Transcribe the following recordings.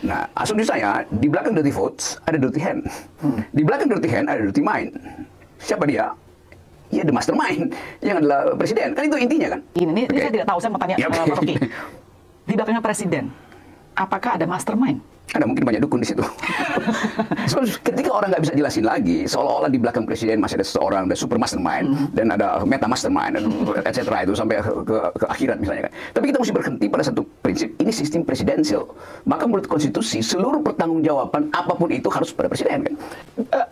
Nah, asumsi saya, di belakang dirty votes ada dirty hand. Di belakang dirty hand ada dirty mind. Siapa dia? Ya, the mastermind yang adalah presiden. Kan itu intinya kan? Ini saya tidak tahu, saya mau tanya Ya, Pak Rocky. Di belakangnya presiden, apakah ada mastermind? Ada mungkin banyak dukun di situ. So, ketika orang nggak bisa jelasin lagi, seolah-olah di belakang presiden masih ada seseorang, ada super mastermind, dan ada meta mastermind, dan etc. itu sampai ke akhirat misalnya kan. Tapi kita mesti berhenti pada satu prinsip, ini sistem presidensial. Maka menurut konstitusi, seluruh pertanggungjawaban apapun itu harus pada presiden kan.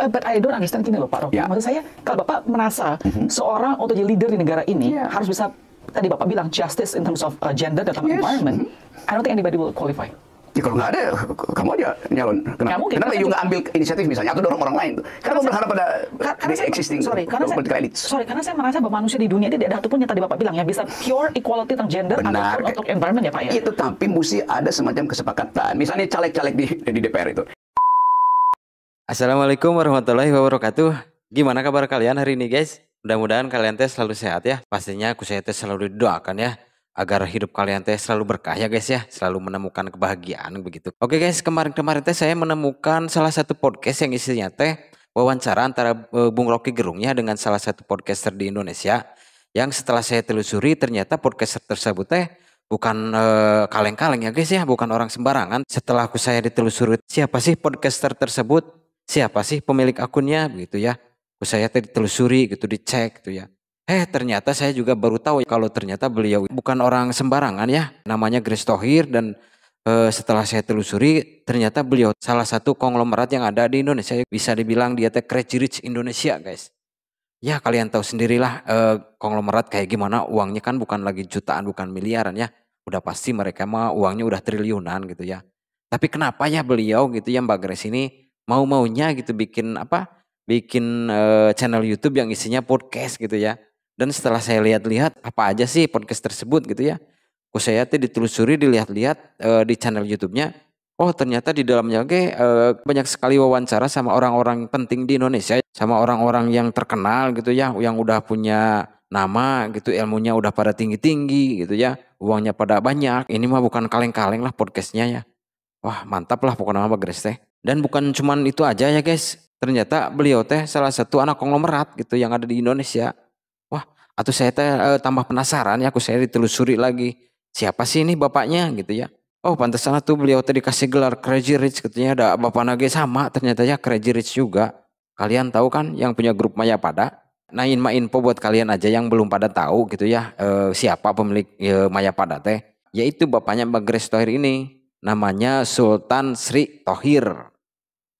But I don't understand gini loh Pak Rocky. Ya. Maksud saya, kalau Bapak merasa seorang untuk jadi leader di negara ini harus bisa, tadi Bapak bilang justice in terms of gender dan environment, I don't think anybody will qualify. Ya kalau nggak ada, kamu aja nyalon. Kenapa? Mungkin, Kenapa karena you nggak ambil inisiatif misalnya atau dorong orang lain tuh? Karena kamu berharap pada existing political elites. Karena saya merasa bahwa manusia di dunia ini tidak ada satupun yang tadi Bapak bilang yang bisa pure equality tentang gender ataupun untuk environment ya Pak ya. Iya, tetapi mesti ada semacam kesepakatan. Misalnya caleg-caleg di DPR itu. Assalamualaikum warahmatullahi wabarakatuh. Gimana kabar kalian hari ini guys? Mudah-mudahan kalian teh selalu sehat ya. Pastinya aku saya teh selalu didoakan ya, agar hidup kalian teh selalu berkah ya guys ya, selalu menemukan kebahagiaan begitu. Oke guys, kemarin teh saya menemukan salah satu podcast yang isinya teh wawancara antara Bung Rocky Gerungnya dengan salah satu podcaster di Indonesia. Yang setelah saya telusuri ternyata podcaster tersebut teh bukan kaleng-kaleng ya guys ya, bukan orang sembarangan. Setelah saya ditelusuri siapa sih podcaster tersebut, siapa sih pemilik akunnya begitu ya. Saya teh ditelusuri gitu, dicek gitu ya. Ternyata saya juga baru tahu kalau ternyata beliau bukan orang sembarangan ya. Namanya Grace Thohir dan setelah saya telusuri ternyata beliau salah satu konglomerat yang ada di Indonesia. Bisa dibilang dia teh Crazy Rich Indonesia guys. Ya kalian tahu sendirilah konglomerat kayak gimana, uangnya kan bukan lagi jutaan, bukan miliaran ya. Udah pasti mereka mah uangnya udah triliunan gitu ya. Tapi kenapa ya beliau gitu ya Mbak Grace ini mau-maunya gitu bikin bikin channel YouTube yang isinya podcast gitu ya. Dan setelah saya lihat-lihat apa aja sih podcast tersebut gitu ya. Saya tuh ditelusuri, dilihat-lihat di channel YouTube-nya. Oh ternyata di dalamnya banyak sekali wawancara sama orang-orang penting di Indonesia. Sama orang-orang yang terkenal gitu ya. Yang udah punya nama gitu, ilmunya udah pada tinggi-tinggi gitu ya. Uangnya pada banyak. Ini mah bukan kaleng-kaleng lah podcastnya ya. Wah mantap lah pokoknya Mbak Grace teh. Dan bukan cuman itu aja ya guys. Ternyata beliau teh salah satu anak konglomerat gitu yang ada di Indonesia. Wah, atau saya teh tambah penasaran ya, saya ditelusuri lagi. Siapa sih ini bapaknya gitu ya. Oh, pantesan tuh beliau teh dikasih gelar Crazy Rich katanya, ada bapak nage sama ternyata ya Crazy Rich juga. Kalian tahu kan yang punya grup Mayapada? Nah, info buat kalian aja yang belum pada tahu gitu ya, siapa pemilik Mayapada teh. Yaitu bapaknya Mbak Grace Thohir ini. Namanya Sultan Sri Thohir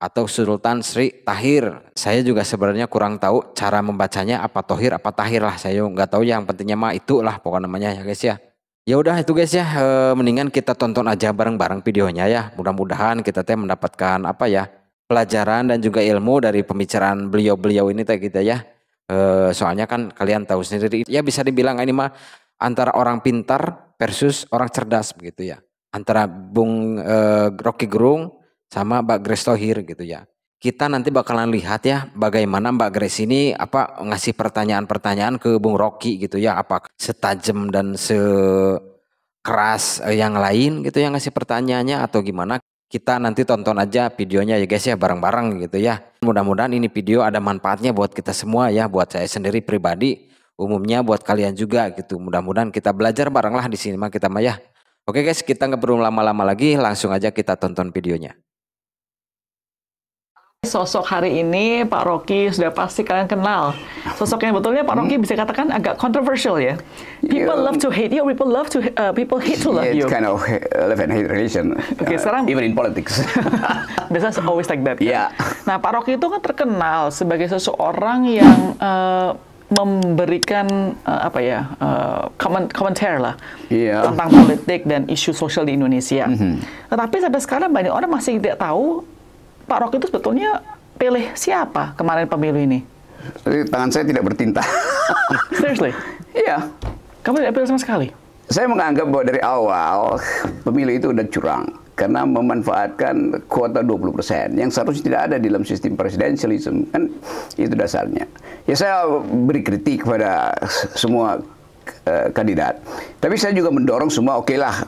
atau Sultan Sri Tahir. Saya juga sebenarnya kurang tahu cara membacanya, apa Thohir apa Tahir lah, saya nggak tahu. Yang pentingnya mah itulah pokoknya namanya ya guys ya. Ya udah itu guys ya, mendingan kita tonton aja bareng-bareng videonya ya. Mudah-mudahan kita teh mendapatkan pelajaran dan juga ilmu dari pembicaraan beliau-beliau ini teh gitu ya. Soalnya kan kalian tahu sendiri ya, bisa dibilang ini mah antara orang pintar versus orang cerdas begitu ya. Antara Bung Rocky Gerung sama Mbak Grace Thohir gitu ya. Kita nanti bakalan lihat ya bagaimana Mbak Grace ini ngasih pertanyaan-pertanyaan ke Bung Rocky gitu ya. Apa setajam dan sekeras yang lain gitu yang ngasih pertanyaannya atau gimana. Kita nanti tonton aja videonya ya guys ya, bareng-bareng gitu ya. Mudah-mudahan ini video ada manfaatnya buat kita semua ya. Buat saya sendiri pribadi, umumnya buat kalian juga gitu. Mudah-mudahan kita belajar bareng lah di sini mah kita mah ya. Oke guys, kita nggak perlu lama-lama lagi, langsung aja kita tonton videonya. Sosok hari ini Pak Rocky sudah pasti kalian kenal. Sosok yang betulnya Pak Rocky bisa katakan agak controversial ya. People love to hate you, people hate to love you. It's kind of love and hate relation. Sekarang even in politics. Biasanya always like that. Yeah. Nah Pak Rocky itu kan terkenal sebagai seseorang yang memberikan komentar lah tentang politik dan isu sosial di Indonesia. Tetapi sampai sekarang banyak orang masih tidak tahu Pak Rocky itu sebetulnya pilih siapa kemarin pemilu ini. Tangan saya tidak bertinta. Seriously? Iya. Kamu tidak pilih sama sekali? Saya menganggap bahwa dari awal pemilu itu udah curang karena memanfaatkan kuota 20% yang seharusnya tidak ada di dalam sistem presidensialisme, kan itu dasarnya. Ya saya beri kritik kepada semua kandidat, tapi saya juga mendorong semua, oke lah,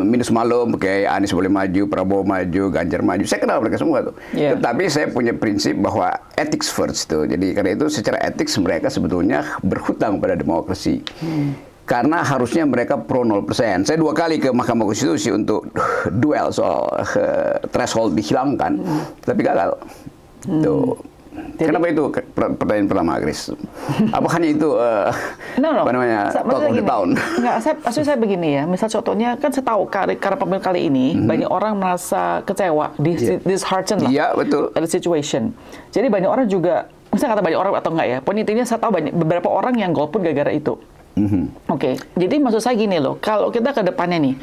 minus malum, oke, Anies boleh maju, Prabowo maju, Ganjar maju. Saya kenal mereka semua tuh. Yeah. Tetapi saya punya prinsip bahwa ethics first tuh. Jadi karena itu secara etik mereka sebetulnya berhutang pada demokrasi. Karena harusnya mereka pro 0%. Saya 2 kali ke Mahkamah Konstitusi untuk duel soal threshold dihilangkan, tapi gagal. Tuh. Kenapa itu pertanyaan pertama, Chris? Apa hanya itu apa namanya talk of the town? Enggak, maksud saya begini ya. Misal contohnya kan saya tahu karena pemilu kali ini banyak orang merasa kecewa, disheartened lah. Iya, betul. Ada situation. Jadi banyak orang juga, misalnya kata banyak orang atau enggak ya. Poin intinya saya tahu beberapa orang yang golput gara-gara itu. Oke. Jadi maksud saya gini loh, kalau kita ke depannya nih,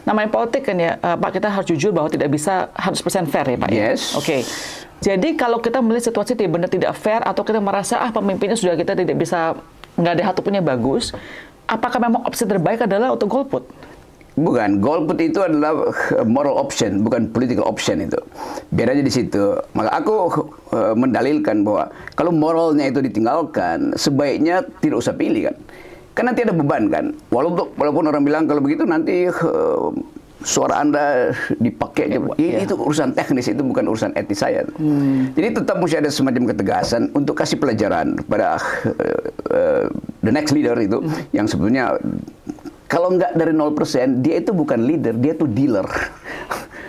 namanya politik kan ya, Pak, kita harus jujur bahwa tidak bisa 100% fair ya, Pak. Yes. Oke. Jadi kalau kita melihat situasi benar tidak fair atau kita merasa pemimpinnya sudah kita tidak bisa, nggak ada satu pun yang bagus, apakah memang opsi terbaik adalah untuk golput? Bukan, golput itu adalah moral option, bukan political option itu. Bedanya di situ. Maka aku mendalilkan bahwa kalau moralnya itu ditinggalkan, sebaiknya tidak usah pilih kan. Kan nanti ada beban kan. Walaupun orang bilang kalau begitu nanti suara Anda dipakai aja. Itu urusan teknis, itu bukan urusan etis saya. Jadi tetap mesti ada semacam ketegasan untuk kasih pelajaran pada the next leader itu yang sebetulnya kalau nggak dari 0%, dia itu bukan leader, dia itu dealer.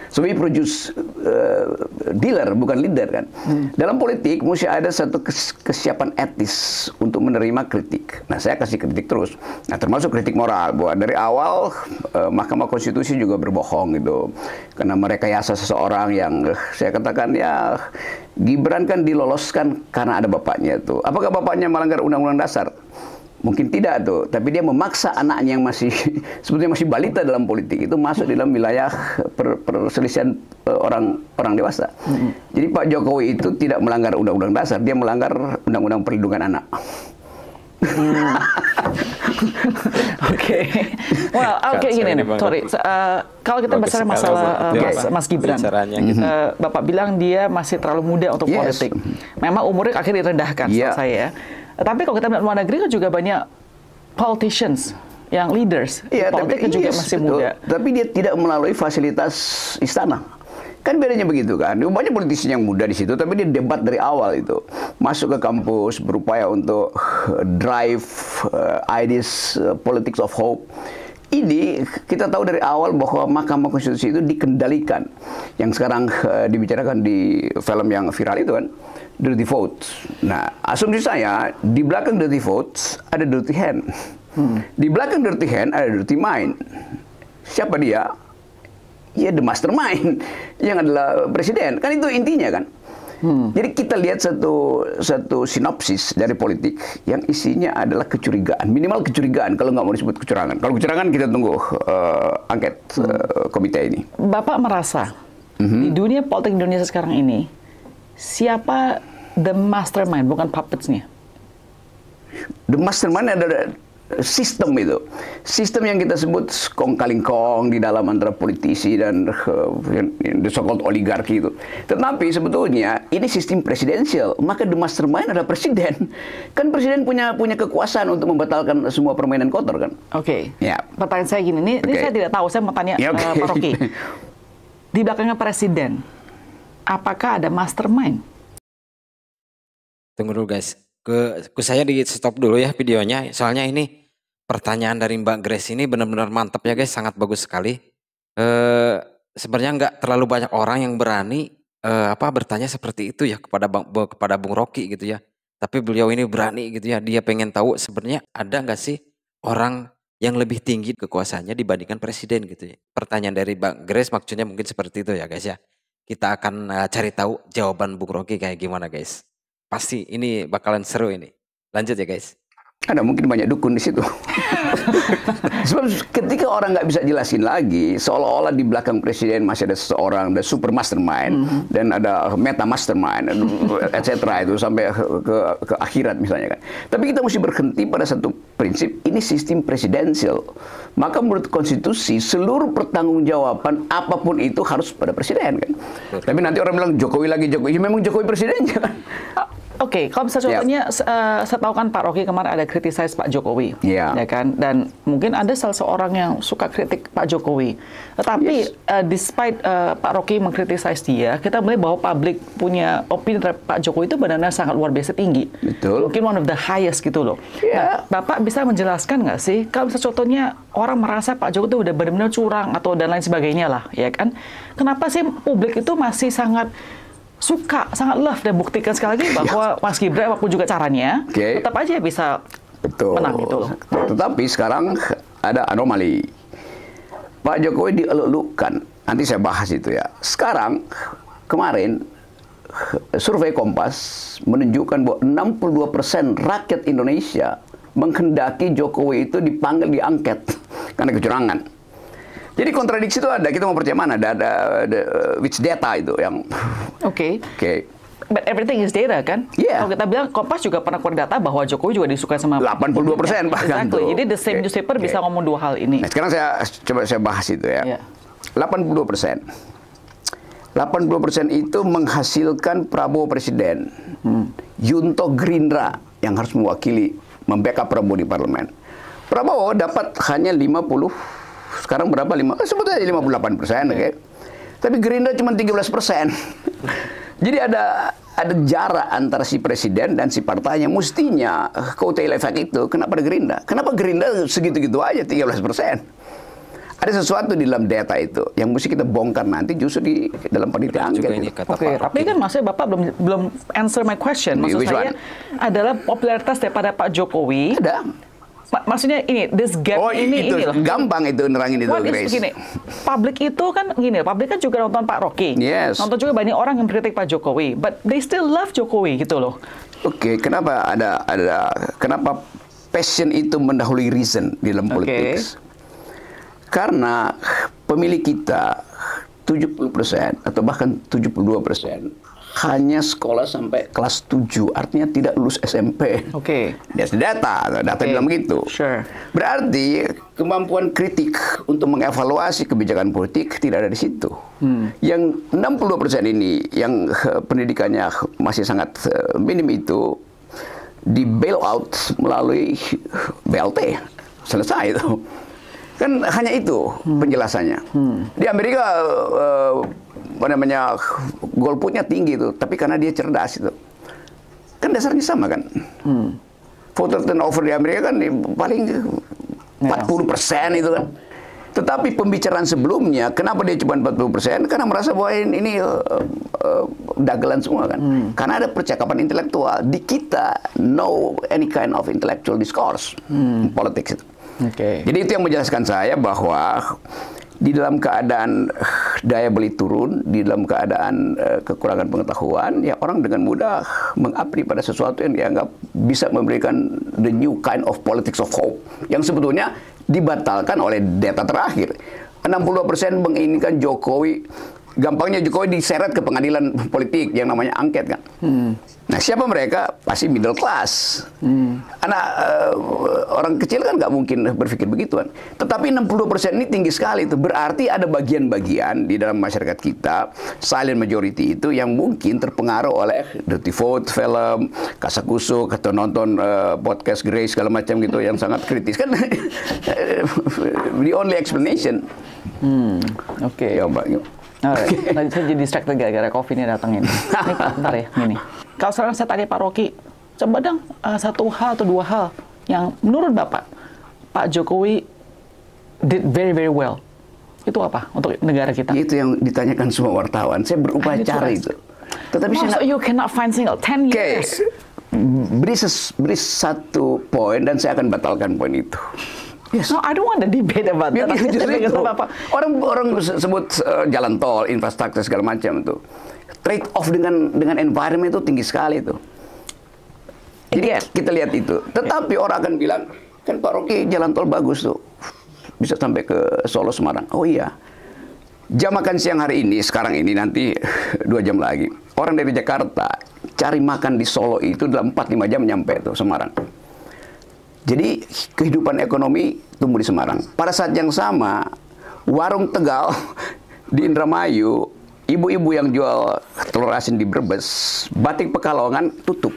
So we produce dealer, bukan leader kan. Dalam politik mesti ada satu kesiapan etis untuk menerima kritik. Nah, saya kasih kritik terus. Nah, termasuk kritik moral bahwa dari awal Mahkamah Konstitusi juga berbohong gitu. Karena merekayasa seseorang yang saya katakan ya Gibran kan diloloskan karena ada bapaknya itu. Apakah bapaknya melanggar Undang-Undang Dasar? Mungkin tidak tuh, tapi dia memaksa anaknya yang masih sebetulnya masih balita dalam politik itu masuk dalam wilayah perselisihan orang dewasa. Jadi Pak Jokowi itu tidak melanggar Undang-Undang Dasar, dia melanggar Undang-Undang Perlindungan Anak. Oke. Well, gini nih, sorry. Kalau kita bicara masalah Mas Gibran, Bapak bilang dia masih terlalu muda untuk politik. Memang umurnya akhirnya direndahkan, setahu saya ya. Tapi kalau kita melihat luar negeri kan juga banyak politicians yang leaders, politik kan juga masih muda. Tapi dia tidak melalui fasilitas istana. Kan bedanya begitu kan. Banyak politisi yang muda di situ, tapi dia debat dari awal itu. Masuk ke kampus, berupaya untuk drive ideas, politics of hope. Ini kita tahu dari awal bahwa Mahkamah Konstitusi itu dikendalikan. Yang sekarang dibicarakan di film yang viral itu kan, dirty votes. Nah, asumsi saya, di belakang dirty votes ada dirty hand. Di belakang dirty hand ada dirty mind. Siapa dia? Ya, the mastermind, yang adalah presiden. Kan itu intinya kan. Jadi kita lihat satu sinopsis dari politik yang isinya adalah kecurigaan, minimal kecurigaan kalau nggak mau disebut kecurangan. Kalau kecurangan kita tunggu angket komite ini. Bapak merasa di dunia politik Indonesia sekarang ini siapa the mastermind, bukan puppets-nya? The mastermind adalah sistem itu. Sistem yang kita sebut kong kaling kong di dalam antara politisi dan the so-called oligarki itu. Tetapi sebetulnya ini sistem presidensial, maka the mastermind adalah presiden. Kan presiden punya kekuasaan untuk membatalkan semua permainan kotor kan? Oke. Ya. Pertanyaan saya gini, ini saya tidak tahu, saya mau tanya Pak Rocky. Di belakangnya presiden, apakah ada mastermind? Tunggu dulu guys. Ke saya di stop dulu ya videonya. Soalnya ini pertanyaan dari Mbak Grace ini benar-benar mantap ya guys, sangat bagus sekali. Sebenarnya nggak terlalu banyak orang yang berani bertanya seperti itu ya kepada Bung Rocky gitu ya. Tapi beliau ini berani gitu ya. Dia pengen tahu sebenarnya ada nggak sih orang yang lebih tinggi kekuasaannya dibandingkan presiden gitu ya. Pertanyaan dari Mbak Grace maksudnya mungkin seperti itu ya guys ya. Kita akan cari tahu jawaban Bung Rocky kayak gimana guys. Pasti ini bakalan seru ini. Lanjut ya guys. Ada mungkin banyak dukun di situ. Sebab ketika orang nggak bisa jelasin lagi, seolah-olah di belakang presiden masih ada seseorang, ada super mastermind, dan ada meta mastermind, etc. itu sampai ke akhirat misalnya kan. Tapi kita mesti berhenti pada satu prinsip, ini sistem presidensial. Maka menurut konstitusi, seluruh pertanggungjawaban apapun itu harus pada presiden kan. Tapi nanti orang bilang Jokowi lagi, Jokowi. Ya, memang Jokowi presidennya kan. Oke, kalau misalnya contohnya, saya tahu kan Pak Rocky kemarin ada criticize Pak Jokowi, ya kan? Dan mungkin ada salah seorang yang suka kritik Pak Jokowi. Tetapi despite Pak Rocky mengkritisize dia, kita melihat bahwa publik punya opini terhadap Pak Jokowi itu benar-benar sangat luar biasa tinggi. Betul. Mungkin one of the highest gitu loh. Nah, Bapak bisa menjelaskan nggak sih, kalau misalnya contohnya orang merasa Pak Jokowi itu udah benar-benar curang atau dan lain sebagainya lah, ya kan? Kenapa sih publik itu masih sangat suka, sangat love, dan buktikan sekali lagi bahwa Mas Gibran apapun juga caranya, tetap aja bisa menang gitu loh. Tetapi sekarang ada anomali. Pak Jokowi dieluk-elukan. Nanti saya bahas itu ya. Sekarang, kemarin, survei Kompas menunjukkan bahwa 62% rakyat Indonesia menghendaki Jokowi itu dipanggil, diangket karena kecurangan. Jadi kontradiksi itu ada. Kita mau percaya mana? Ada which data itu yang... Oke. But everything is data kan? Yeah. Kalau kita bilang Kompas juga pernah keluar data bahwa Jokowi juga disukai sama 82% bahkan. Exactly. Jadi the same newspaper bisa ngomong dua hal ini. Nah, sekarang saya bahas itu ya. 82%. 80% itu menghasilkan Prabowo Presiden. Junto Gerindra yang harus mewakili, membackup Prabowo di parlemen. Prabowo dapat hanya 50. Sekarang berapa? Sebetulnya 58%, oke. Tapi Gerindra cuma 13%. Jadi ada jarak antara si presiden dan si partainya. Mestinya kotel efek itu kenapa ada Gerindra? Kenapa Gerindra segitu-gitu aja 13%? Ada sesuatu di dalam data itu yang mesti kita bongkar nanti justru di dalam panitia angket. Oke, tapi kan maksudnya Bapak belum answer my question. Maksud saya adalah popularitas daripada Pak Jokowi. Ada. Maksudnya ini, this gap ini loh. Gampang itu nerangin itu, Grace. Begini, publik itu kan gini, publik kan juga nonton Pak Rocky. Yes. Nonton juga banyak orang yang kritik Pak Jokowi, but they still love Jokowi gitu loh. Oke, kenapa kenapa passion itu mendahului reason di dalam politik? Karena pemilih kita 70% atau bahkan 72% hanya sekolah sampai kelas 7, artinya tidak lulus SMP. Data bilang begitu. Berarti kemampuan kritik untuk mengevaluasi kebijakan politik tidak ada di situ. Yang 60% ini, yang pendidikannya masih sangat minim itu, di bail out melalui BLT. Selesai itu. Kan hanya itu penjelasannya. Di Amerika golputnya tinggi itu, tapi karena dia cerdas itu. Kan dasarnya sama kan. Voter turnover di Amerika kan paling 40% itu kan. Tetapi pembicaraan sebelumnya, kenapa dia cuma 40%? Karena merasa bahwa ini dagelan semua kan. Karena ada percakapan intelektual. Di kita, no any kind of intellectual discourse politics itu. Jadi itu yang menjelaskan saya bahwa di dalam keadaan daya beli turun, di dalam keadaan kekurangan pengetahuan, ya orang dengan mudah mengabdi pada sesuatu yang dianggap bisa memberikan the new kind of politics of hope, yang sebetulnya dibatalkan oleh data terakhir. 62% menginginkan Jokowi, gampangnya Jokowi diseret ke pengadilan politik yang namanya angket kan. Nah, siapa mereka? Pasti middle class. Anak orang kecil kan nggak mungkin berpikir begituan. Tetapi 60% ini tinggi sekali itu. Berarti ada bagian-bagian di dalam masyarakat kita, silent majority itu yang mungkin terpengaruh oleh Dirty Vote, film, kasakusuk, atau nonton podcast Grace segala macam gitu yang sangat kritis kan. The only explanation. Ya, Mbak. Tadi saya jadi distracted gara-gara coffee ini datangin. Ini bentar ya, ini. Kalau sekarang saya tanya Pak Rocky, coba dong satu hal atau dua hal yang menurut Bapak, Pak Jokowi did very very well. Itu apa untuk negara kita? Itu yang ditanyakan semua wartawan. Saya berupaya cari itu. Tetapi saya you cannot find single 10 years. Beri satu poin dan saya akan batalkan poin itu. Yes. No, I don't want to debate about that. Orang sebut jalan tol, infrastruktur segala macam itu. Trade off dengan environment itu tinggi sekali itu. Jadi kita lihat itu. Tetapi orang akan bilang, kan Pak Rocky jalan tol bagus tuh. Bisa sampai ke Solo, Semarang. Oh iya. Jam makan siang hari ini, sekarang ini, nanti 2 jam lagi. Orang dari Jakarta cari makan di Solo itu dalam 4-5 jam nyampe tuh Semarang. Jadi kehidupan ekonomi tumbuh di Semarang. Pada saat yang sama, warung Tegal di Indramayu, ibu-ibu yang jual telur asin di Brebes, batik Pekalongan tutup.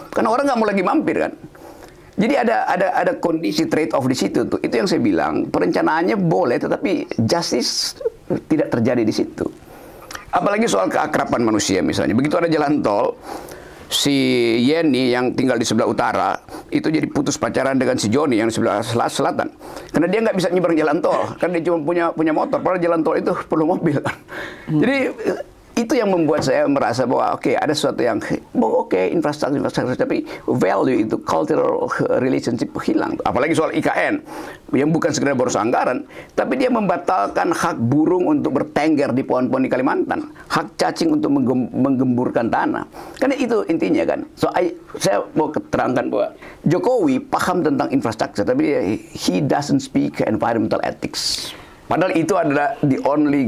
Karena orang nggak mau lagi mampir kan. Jadi ada kondisi trade off di situ tuh. Itu yang saya bilang, perencanaannya boleh tetapi justice tidak terjadi di situ. Apalagi soal keakraban manusia misalnya. Begitu ada jalan tol, si Yeni yang tinggal di sebelah utara itu jadi putus pacaran dengan si Joni yang di sebelah selatan karena dia nggak bisa nyebrang jalan tol kan dia cuma punya motor, padahal jalan tol itu perlu mobil kan. Jadi itu yang membuat saya merasa bahwa oke, ada sesuatu yang infrastruktur tapi value itu cultural relationship hilang. Apalagi soal IKN yang bukan sekedar boros anggaran, tapi dia membatalkan hak burung untuk bertengger di pohon-pohon di Kalimantan, hak cacing untuk menggemburkan tanah. Karena itu intinya kan. Saya mau terangkan bahwa Jokowi paham tentang infrastruktur, tapi he doesn't speak environmental ethics. Padahal itu adalah the only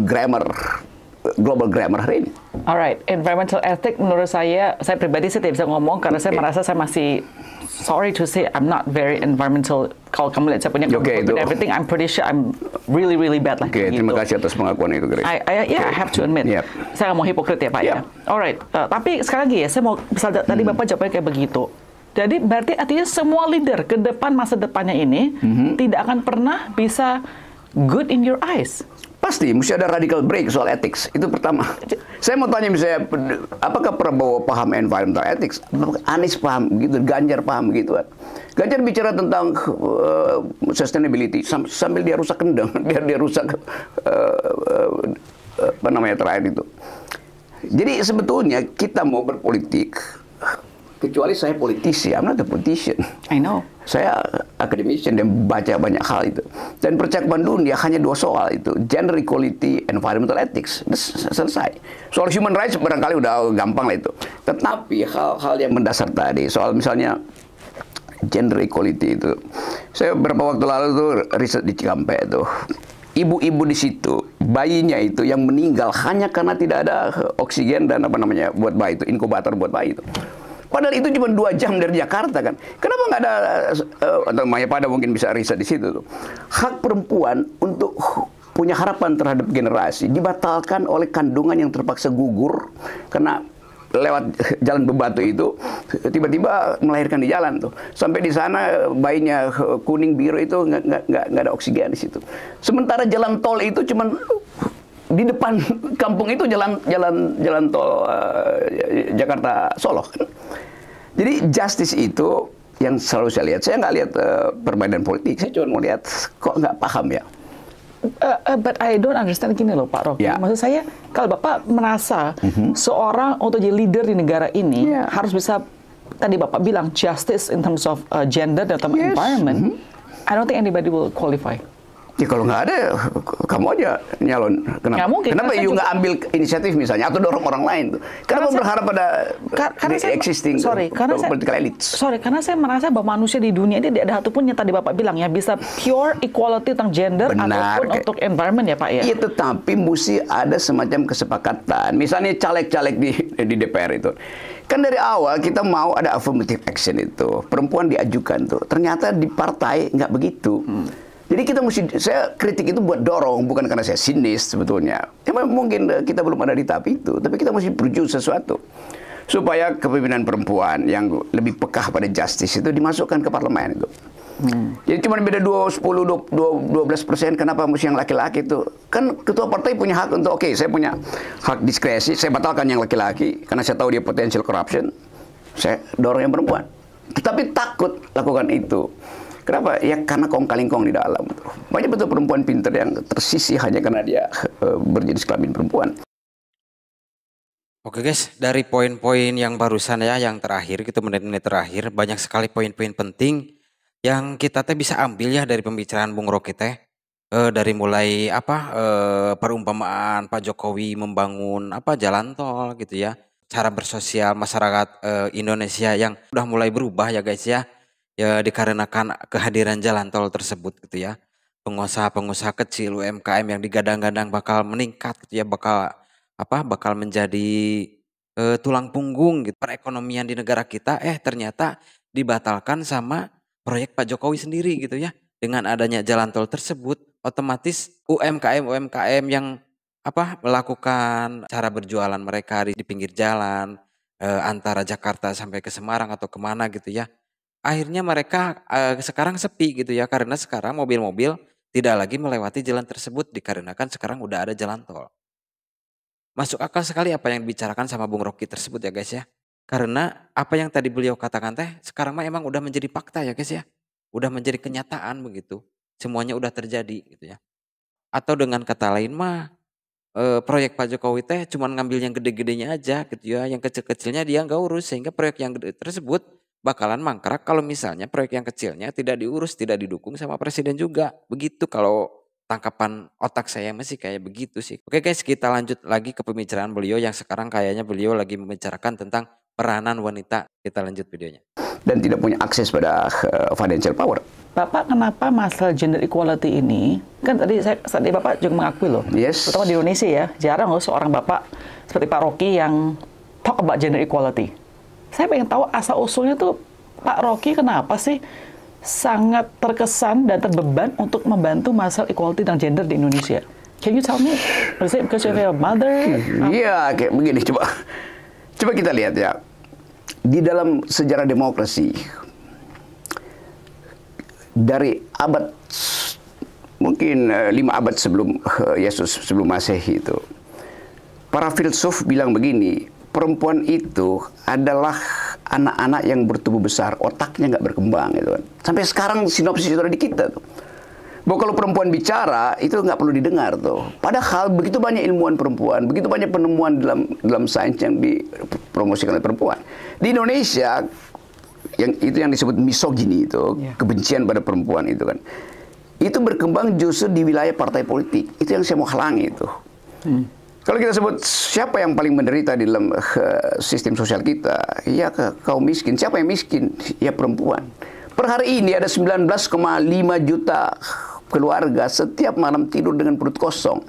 global grammar hari ini. Alright, environmental ethics menurut saya pribadi saya tidak bisa ngomong karena saya merasa saya masih, sorry to say, I'm not very environmental. Kalau kamu lihat saya punya everything, I'm pretty sure I'm really bad lah. Terima kasih atas pengakuan itu, Grace. I have to admit. Saya nggak mau hipokrit ya Pak ya. Alright, tapi sekali lagi ya, saya mau, misal tadi Bapak jawabnya kayak begitu. Jadi berarti artinya semua leader ke depan masa depannya ini tidak akan pernah bisa good in your eyes. Pasti, mesti ada radical break soal ethics. Itu pertama. Saya mau tanya misalnya, apakah Prabowo paham environmental ethics? Anies paham begitu, Ganjar paham begitu. Ganjar bicara tentang sustainability sambil dia rusak kendang, dia rusak apa namanya terakhir itu. Jadi sebetulnya kita mau berpolitik, kecuali saya politisi, I'm not a politician. I know. Saya akademisian dan baca banyak hal itu. Dan percakapan dunia hanya 2 soal itu, gender equality, environmental ethics. Selesai. Soal human rights barangkali udah gampang lah itu. Tetapi hal-hal yang mendasar tadi, soal misalnya gender equality itu. Saya beberapa waktu lalu tuh riset di Cikampek itu. Ibu-ibu di situ, bayinya itu yang meninggal hanya karena tidak ada oksigen dan apa namanya buat bayi itu, inkubator buat bayi itu. Padahal itu cuma 2 jam dari Jakarta kan. Kenapa nggak ada, atau Maya Pada mungkin bisa riset di situ tuh. Hak perempuan untuk punya harapan terhadap generasi dibatalkan oleh kandungan yang terpaksa gugur karena lewat jalan bebatu itu tiba-tiba melahirkan di jalan tuh. Sampai di sana bayinya kuning biru itu nggak ada oksigen di situ. Sementara jalan tol itu cuma di depan kampung itu jalan tol Jakarta Solo kan. Jadi justice itu yang selalu saya lihat. Saya nggak lihat permainan politik. Saya cuma mau lihat kok nggak paham ya. But I don't understand gini loh Pak Rocky. Maksud saya kalau Bapak merasa seorang untuk jadi leader di negara ini harus bisa, tadi Bapak bilang justice in terms of gender dan environment. I don't think anybody will qualify. Ya kalau nggak ada, kamu aja nyalon. Kenapa? Nggak mungkin, kenapa you nggak ambil inisiatif misalnya atau dorong orang lain tuh? Kenapa berharap pada existing political elites? Karena saya merasa bahwa manusia di dunia ini tidak ada satupun yang tadi Bapak bilang ya bisa pure equality tentang gender ataupun untuk environment ya Pak ya. Iya, tetapi mesti ada semacam kesepakatan. Misalnya caleg-caleg di DPR itu. Kan dari awal kita mau ada affirmative action itu. Perempuan diajukan tuh. Ternyata di partai nggak begitu. Jadi kita mesti, saya kritik itu buat dorong, bukan karena saya sinis sebetulnya. Ya, mungkin kita belum ada di tahap itu, tapi kita mesti berjuang sesuatu. Supaya kepemimpinan perempuan yang lebih peka pada justice itu dimasukkan ke parlemen itu. Jadi cuma beda 12%, kenapa mesti yang laki-laki itu? Kan ketua partai punya hak untuk, oke, saya punya hak diskresi, saya batalkan yang laki-laki, karena saya tahu dia potential corruption, saya dorong yang perempuan. Tetapi takut lakukan itu. Kenapa? Ya karena kong-kalingkong di dalam. Banyak betul perempuan pintar yang tersisih hanya karena dia berjenis kelamin perempuan. Oke guys, dari poin-poin yang barusan ya, yang terakhir, gitu menit-menit terakhir, banyak sekali poin-poin penting yang kita bisa ambil ya dari pembicaraan Bung Rocky teh. Dari mulai perumpamaan Pak Jokowi membangun jalan tol gitu ya. Cara bersosial masyarakat Indonesia yang udah mulai berubah ya guys ya. Ya dikarenakan kehadiran jalan tol tersebut gitu ya. Pengusaha-pengusaha kecil UMKM yang digadang-gadang bakal meningkat gitu ya, bakal menjadi tulang punggung gitu perekonomian di negara kita, ternyata dibatalkan sama proyek Pak Jokowi sendiri gitu ya. Dengan adanya jalan tol tersebut, otomatis UMKM yang melakukan cara berjualan mereka di pinggir jalan, antara Jakarta sampai ke Semarang atau kemana gitu ya. Akhirnya mereka sekarang sepi gitu ya, karena sekarang mobil-mobil tidak lagi melewati jalan tersebut dikarenakan sekarang udah ada jalan tol. Masuk akal sekali apa yang dibicarakan sama Bung Rocky tersebut ya guys ya. Karena apa yang tadi beliau katakan teh sekarang mah emang udah menjadi fakta ya guys ya. Udah menjadi kenyataan begitu. Semuanya udah terjadi gitu ya. Atau dengan kata lain mah proyek Pak Jokowi teh cuma ngambil yang gede-gedenya aja gitu ya. Yang kecil-kecilnya dia nggak urus, sehingga proyek yang gede tersebut bakalan mangkrak kalau misalnya proyek yang kecilnya tidak diurus, tidak didukung sama presiden juga. Begitu kalau tangkapan otak saya masih kayak begitu sih. Oke guys, kita lanjut lagi ke pembicaraan beliau yang sekarang kayaknya beliau lagi membicarakan tentang peranan wanita. Kita lanjut videonya. Dan tidak punya akses pada financial power. Bapak, kenapa masalah gender equality ini, kan tadi Bapak juga mengakui loh, terutama di Indonesia ya, jarang loh seorang Bapak seperti Pak Rocky yang talk about gender equality. Saya pengen tahu asal-usulnya tuh Pak Rocky kenapa sih sangat terkesan dan terbeban untuk membantu masalah equality dan gender di Indonesia. Can you tell me? Is it because you're a mother? Iya, kayak begini, coba kita lihat ya. Di dalam sejarah demokrasi, dari abad mungkin 5 abad sebelum Yesus, sebelum Masehi itu, para filsuf bilang begini, perempuan itu adalah anak-anak yang bertumbuh besar, otaknya nggak berkembang gitu kan. Sampai sekarang sinopsis itu ada di kita tuh. Bahwa kalau perempuan bicara itu nggak perlu didengar tuh. Padahal begitu banyak ilmuwan perempuan, begitu banyak penemuan dalam sains yang dipromosikan oleh perempuan. Di Indonesia yang disebut misogini itu, kebencian pada perempuan itu kan, itu berkembang justru di wilayah partai politik. Itu yang saya mau halangi itu. Kalau kita sebut siapa yang paling menderita di dalam sistem sosial kita, ya kaum miskin. Siapa yang miskin? Ya perempuan. Per hari ini ada 19,5 juta keluarga setiap malam tidur dengan perut kosong.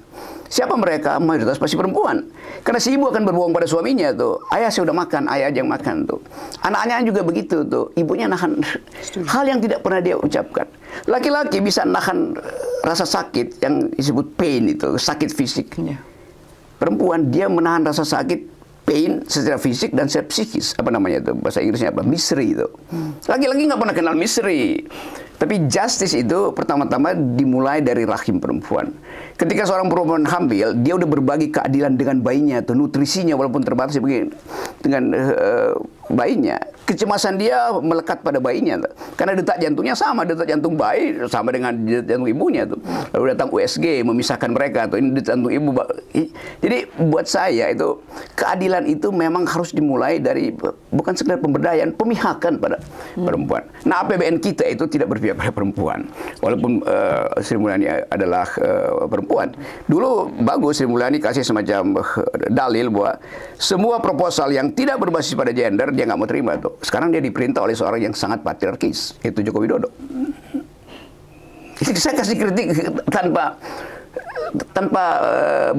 Siapa mereka? Mayoritas pasti perempuan. Karena si ibu akan berbohong pada suaminya tuh. Ayah saya udah makan, ayah aja yang makan tuh. Anak-anaknya juga begitu tuh. Ibunya nahan hal yang tidak pernah dia ucapkan. Laki-laki bisa nahan rasa sakit yang disebut pain itu, sakit fisik. Perempuan dia menahan rasa sakit, pain secara fisik dan secara psikis. Apa namanya itu? Bahasa Inggrisnya apa? Misery itu. Laki-laki nggak pernah kenal misery. Tapi justice itu pertama-tama dimulai dari rahim perempuan. Ketika seorang perempuan hamil, dia udah berbagi keadilan dengan bayinya, tuh nutrisinya walaupun terbatas begini dengan bayinya. Kecemasan dia melekat pada bayinya, tuh. Karena detak jantungnya sama, detak jantung bayi sama dengan detak jantung ibunya tuh. Lalu datang USG memisahkan mereka tuh, ini detak jantung ibu. Jadi buat saya itu keadilan itu memang harus dimulai dari bukan sekedar pemberdayaan, pemihakan pada perempuan. Nah, APBN kita itu tidak berpihak pada perempuan. Walaupun Sri Mulyani adalah perempuan. Dulu bagus Sri Mulyani kasih semacam dalil bahwa semua proposal yang tidak berbasis pada gender dia nggak mau terima tuh. Sekarang dia diperintah oleh seorang yang sangat patriarkis, yaitu Joko Widodo. Saya kasih kritik tanpa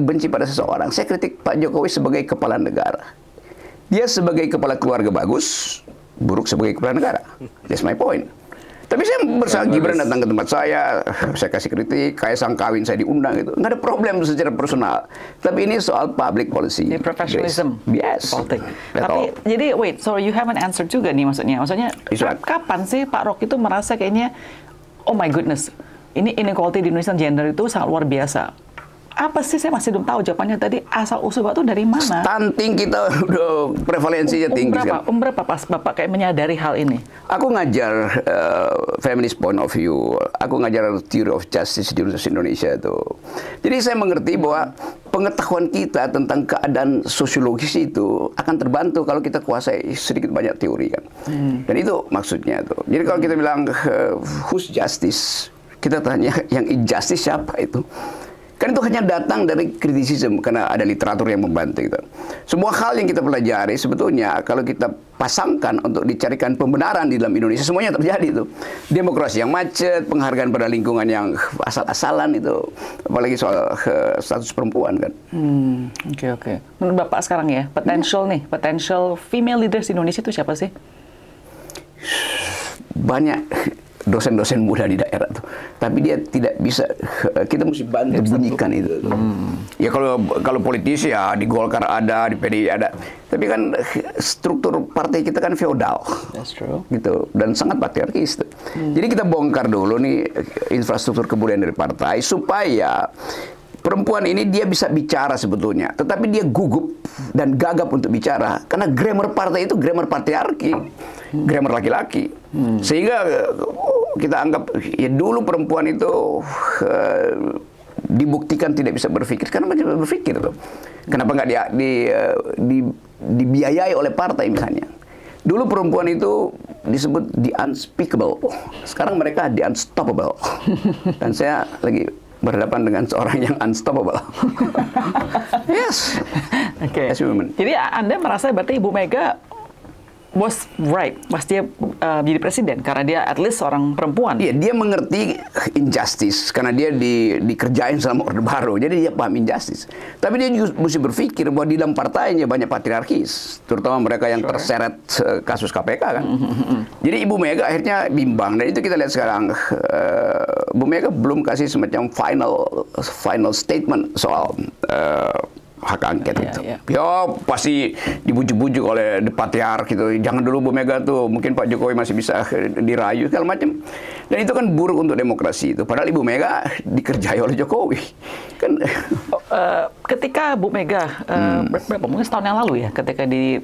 benci pada seseorang. Saya kritik Pak Jokowi sebagai kepala negara. Dia sebagai kepala keluarga bagus, buruk sebagai kepala negara. That's my point. Tapi saya bersama Gibran datang ke tempat saya kasih kritik, Kaisang kawin saya diundang gitu. Nggak ada problem secara personal. Tapi ini soal public policy. Ini professionalism. Yes. Politik. Tapi jadi wait, so you haven't answered juga nih maksudnya. Maksudnya kapan sih Pak Rocky itu merasa kayaknya oh my goodness, ini inequality di Indonesia gender itu sangat luar biasa. Apa sih, saya masih belum tahu jawabannya tadi, asal usul Bapak itu dari mana? Stunting kita udah prevalensinya tinggi. Berapa pas Bapak kayak menyadari hal ini? Aku ngajar feminist point of view, aku ngajar theory of justice di Universitas Indonesia itu. Jadi saya mengerti bahwa pengetahuan kita tentang keadaan sosiologis itu akan terbantu kalau kita kuasai sedikit banyak teori kan. Dan itu maksudnya tuh. Jadi kalau kita bilang who's justice, kita tanya yang injustice siapa itu? Kan itu hanya datang dari kritisisme karena ada literatur yang membantu gitu. Semua hal yang kita pelajari sebetulnya kalau kita pasangkan untuk dicarikan pembenaran di dalam Indonesia semuanya terjadi itu. Demokrasi yang macet, penghargaan pada lingkungan yang asal-asalan itu, apalagi soal status perempuan kan. Oke. Menurut Bapak sekarang ya, potential female leaders di Indonesia itu siapa sih? Banyak dosen-dosen muda di daerah tuh. Tapi dia tidak bisa, kita mesti bantu bunyikan itu. Ya kalau politisi ya di Golkar ada, di PDI ada. Tapi kan struktur partai kita kan feodal. That's true. Gitu, dan sangat patriarkis. Jadi kita bongkar dulu nih infrastruktur kebudayaan dari partai supaya perempuan ini dia bisa bicara sebetulnya, tetapi dia gugup dan gagap untuk bicara karena grammar partai itu grammar patriarki, grammar laki-laki. Sehingga kita anggap ya dulu perempuan itu dibuktikan tidak bisa berpikir karena masih berpikir tuh. Kenapa nggak dibiayai oleh partai misalnya? Dulu perempuan itu disebut the unspeakable, sekarang mereka the unstoppable. Dan saya lagi berhadapan dengan seorang yang unstoppable. Yes. Oke. Jadi Anda merasa berarti Ibu Mega was right pas dia jadi presiden karena dia at least seorang perempuan. Iya, dia mengerti injustice karena dia dikerjain sama Orde Baru. Jadi dia paham injustice. Tapi dia juga mesti berpikir bahwa di dalam partainya banyak patriarkis, terutama mereka yang terseret kasus KPK kan. Jadi Ibu Mega akhirnya bimbang dan itu kita lihat sekarang. Bu Mega belum kasih semacam final statement soal hak angket itu. Ya pasti dibujuk-bujuk oleh patriark gitu. Jangan dulu Bu Mega tuh, mungkin Pak Jokowi masih bisa dirayu segala macam. Dan itu kan buruk untuk demokrasi itu. Padahal Ibu Mega dikerjai oleh Jokowi. Kan ketika Bu Mega mungkin setahun yang lalu ya, ketika di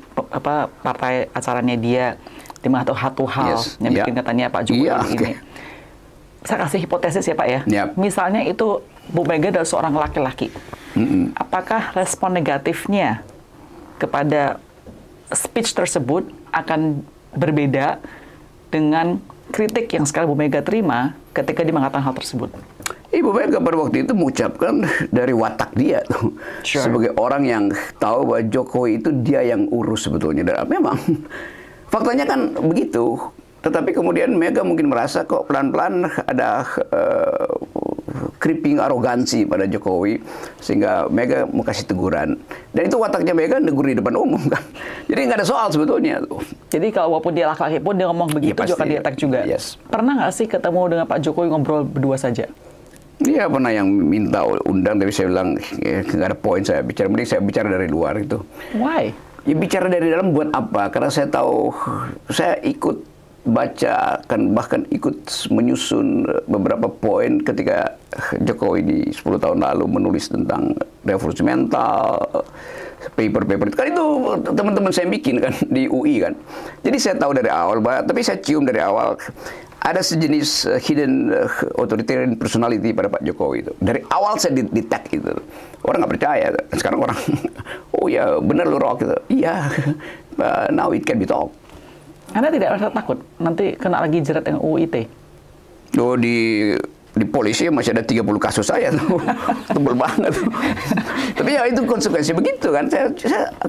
partai acaranya dia di satu hal yang bikin katanya Pak Jokowi ini. Saya kasih hipotesis ya Pak ya. Misalnya itu Bu Mega adalah seorang laki-laki. Apakah respon negatifnya kepada speech tersebut akan berbeda dengan kritik yang sekarang Bu Mega terima ketika dia mengatakan hal tersebut? Ibu Mega pada waktu itu mengucapkan dari watak dia tuh, sebagai orang yang tahu bahwa Jokowi itu dia yang urus sebetulnya. Dan memang faktanya kan begitu. Tetapi kemudian Mega mungkin merasa kok pelan-pelan ada creeping arogansi pada Jokowi, sehingga Mega mau kasih teguran. Dan itu wataknya Mega negur di depan umum kan. Jadi nggak ada soal sebetulnya. Jadi kalau walaupun dia laki-laki pun dia ngomong begitu juga akan di-attack juga. Pernah nggak sih ketemu dengan Pak Jokowi ngobrol berdua saja? Iya pernah yang minta undang, tapi saya bilang nggak ada poin saya bicara. Mending saya bicara dari luar itu. Why? Ya bicara dari dalam buat apa? Karena saya tahu, saya ikut baca, bahkan ikut menyusun beberapa poin ketika Jokowi di 10 tahun lalu menulis tentang revolusi mental, paper-paper itu. Kan itu teman-teman saya bikin kan di UI kan. Jadi saya tahu dari awal, tapi saya cium dari awal ada sejenis hidden authoritarian personality pada Pak Jokowi itu. Dari awal saya detect itu. Orang nggak percaya. Sekarang orang, oh ya benar lu rock gitu. Iya, now it can be talk. Anda tidak merasa takut nanti kena lagi jerat dengan UU ITE? Oh, di polisi masih ada 30 kasus saya tuh. Tebel banget. Tapi ya itu konsekuensi begitu kan. Saya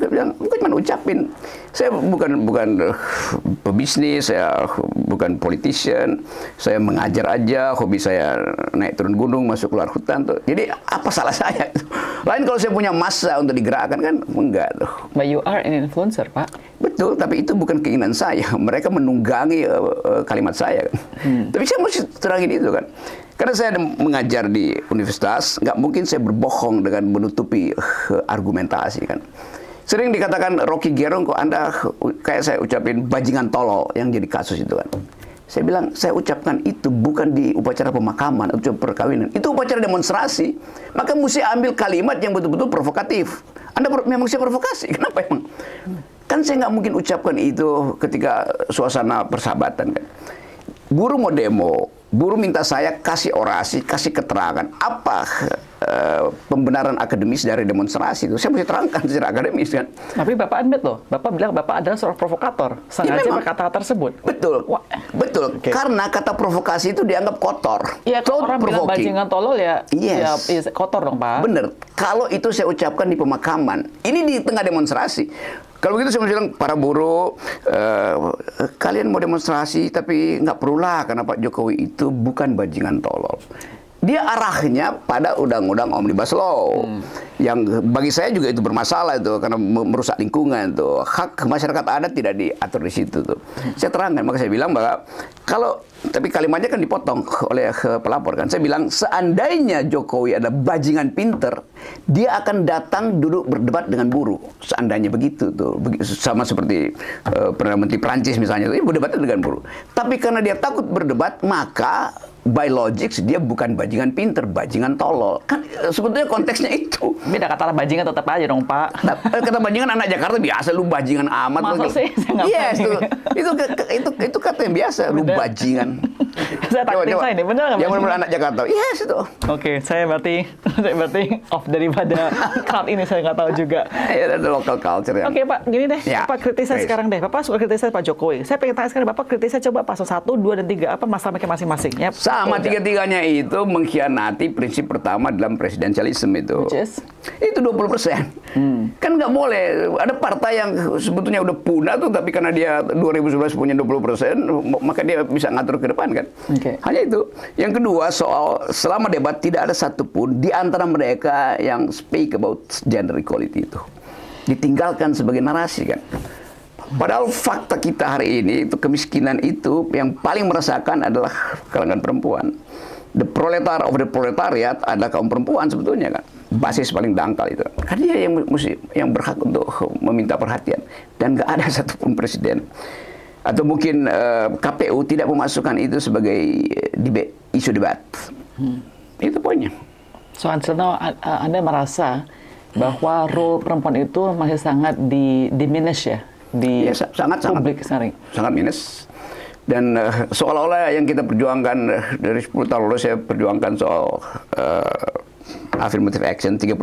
bilang, bukan cuma ucapin. Saya bukan pebisnis, saya bukan politician. Saya mengajar aja, hobi saya naik turun gunung, masuk keluar hutan tuh. Jadi apa salah saya? Lain kalau saya punya massa untuk digerakkan kan enggak tuh. But you are an influencer, Pak. Betul, tapi itu bukan keinginan saya. Mereka menunggangi kalimat saya kan. Tapi saya mesti terangin itu kan. Karena saya mengajar di universitas, nggak mungkin saya berbohong dengan menutupi argumentasi kan. Sering dikatakan Rocky Gerung, kok Anda kayak saya ucapin bajingan tolol yang jadi kasus itu kan. Saya bilang, saya ucapkan itu bukan di upacara pemakaman atau perkawinan. Itu upacara demonstrasi. Maka mesti ambil kalimat yang betul-betul provokatif. Anda memang saya provokasi. Kenapa emang? Kan saya nggak mungkin ucapkan itu ketika suasana persahabatan kan. Guru mau demo, guru minta saya kasih orasi, kasih keterangan apa pembenaran akademis dari demonstrasi itu. Saya mesti terangkan secara akademis kan. Tapi Bapak admit loh, Bapak bilang Bapak adalah seorang provokator, sengaja ya, berkata tersebut. Betul, betul. Okay. Karena kata provokasi itu dianggap kotor. Ya kalau orang bilang bajingan tolol ya, ya kotor dong Pak. Bener. Kalau itu saya ucapkan di pemakaman, ini di tengah demonstrasi. Kalau begitu saya bilang, para buruh, kalian mau demonstrasi, tapi nggak perlulah, karena Pak Jokowi itu bukan bajingan tolol. dia arahnya pada undang-undang Omnibus Law yang bagi saya juga itu bermasalah itu karena merusak lingkungan tuh. Hak masyarakat adat tidak diatur di situ tuh. Saya terangkan, maka saya bilang bahwa kalau tapi kalimatnya kan dipotong oleh pelapor kan. Saya bilang seandainya Jokowi ada bajingan pinter, dia akan datang duduk berdebat dengan buruh. Seandainya begitu tuh, sama seperti Perdana Menteri Prancis misalnya, itu berdebat dengan buruh. Tapi karena dia takut berdebat, maka by logics dia bukan bajingan pinter, bajingan tolol. Kan sebetulnya konteksnya itu. Beda kata bajingan tetap aja dong, Pak. Nah, kata bajingan anak Jakarta biasa, lu bajingan amat. Masa sih? Yes, itu kata yang biasa, lu bajingan. Saya taktik saya ini, benar nggak? Yang benar anak Jakarta, yes itu. Oke, saya berarti off daripada crowd ini, saya nggak tahu juga. Ya, ada local culture ya. Oke, Pak, gini deh, Ya, Pak kritis saya sekarang deh. Bapak suka kritis Pak Jokowi. Saya pengen tanya sekarang, Bapak kritis coba paslon 1, 2, dan 3, apa masalah mereka masing-masing? Ya, sama tiga-tiganya itu mengkhianati prinsip pertama dalam presidensialisme itu. Itu 20%. Kan nggak boleh. Ada partai yang sebetulnya udah punah tuh, tapi karena dia 2011 punya 20%, maka dia bisa ngatur ke depan kan. Hanya itu. Yang kedua, soal selama debat tidak ada satupun di antara mereka yang speak about gender equality itu. Ditinggalkan sebagai narasi kan. Padahal fakta kita hari ini itu kemiskinan itu yang paling merasakan adalah kalangan perempuan. The proletariat of the proletariat adalah kaum perempuan sebetulnya kan. Basis paling dangkal itu. Kan dia yang berhak untuk meminta perhatian. Dan nggak ada satupun presiden atau mungkin KPU tidak memasukkan itu sebagai isu debat. Itu poinnya. So, Anda merasa bahwa role perempuan itu masih sangat diminish ya? Di publik sekarang. Sangat minus. Dan seolah-olah yang kita perjuangkan dari 10 tahun lalu, saya perjuangkan soal affirmative action 30%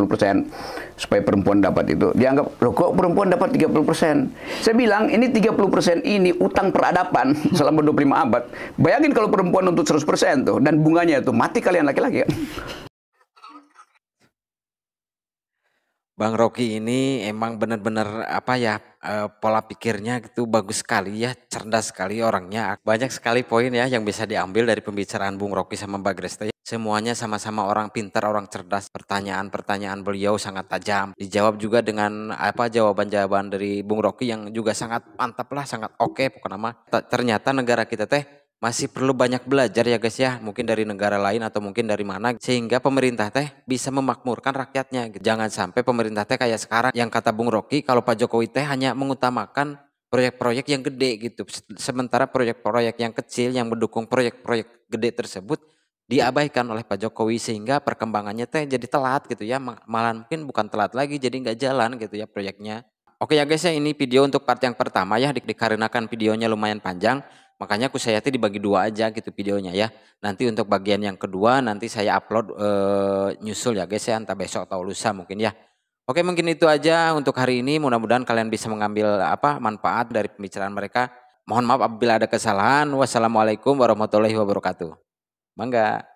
supaya perempuan dapat itu. Dianggap, loh kok perempuan dapat 30%? Saya bilang, ini 30% ini utang peradaban selama 25 abad. Bayangin kalau perempuan untuk 100% tuh, dan bunganya itu, mati kalian laki-laki kan? Bang Rocky ini emang benar-benar apa ya, pola pikirnya gitu bagus sekali ya, cerdas sekali orangnya. Banyak sekali poin ya yang bisa diambil dari pembicaraan Bung Rocky sama Mbak Gresta. Semuanya sama-sama orang pintar, orang cerdas. Pertanyaan-pertanyaan beliau sangat tajam. Dijawab juga dengan apa jawaban-jawaban dari Bung Rocky yang juga sangat mantap lah, sangat oke pokoknya mah. Ternyata negara kita teh masih perlu banyak belajar ya guys ya, mungkin dari negara lain atau mungkin dari mana, sehingga pemerintah teh bisa memakmurkan rakyatnya. Jangan sampai pemerintah teh kayak sekarang yang kata Bung Rocky, kalau Pak Jokowi teh hanya mengutamakan proyek-proyek yang gede gitu, sementara proyek-proyek yang kecil yang mendukung proyek-proyek gede tersebut diabaikan oleh Pak Jokowi, sehingga perkembangannya teh jadi telat gitu ya, malah mungkin bukan telat lagi, jadi nggak jalan gitu ya proyeknya. Oke ya guys ya, ini video untuk part yang pertama ya, dikarenakan videonya lumayan panjang. Makanya aku saya dibagi 2 aja gitu videonya ya. Nanti untuk bagian yang kedua nanti saya upload nyusul ya guys ya, entah besok atau lusa mungkin ya. Oke, mungkin itu aja untuk hari ini. Mudah-mudahan kalian bisa mengambil manfaat dari pembicaraan mereka. Mohon maaf apabila ada kesalahan. Wassalamualaikum warahmatullahi wabarakatuh. Mangga.